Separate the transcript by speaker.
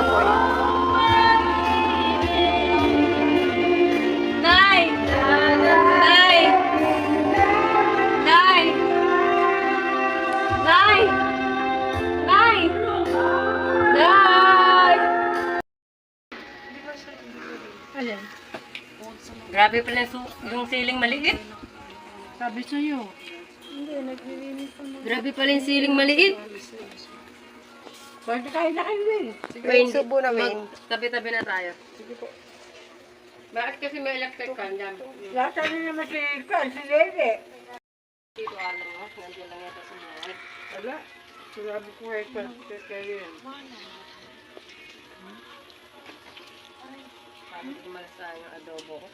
Speaker 1: apoy.
Speaker 2: Nay! Nay! Nay! Nay! Nay! Nay! Alin?
Speaker 1: Grabe pala yung siling maliit.
Speaker 2: Sabi sa'yo. Hindi, naglilinis ko na.
Speaker 1: Grabe pala yung siling maliit.
Speaker 2: Pwede kayo na kayo din.
Speaker 1: Wayne, subo na Wayne. Tabi-tabi na tayo. Sige po. Bakit kasi may electric fan dyan?
Speaker 2: Lahat na naman si Carl, si Lele.
Speaker 1: Dito alam mo, nandiyan lang yata sa mga.
Speaker 2: Wala. Sinabi ko kayo yan.
Speaker 1: Sabi ko malasa yung adobo ko.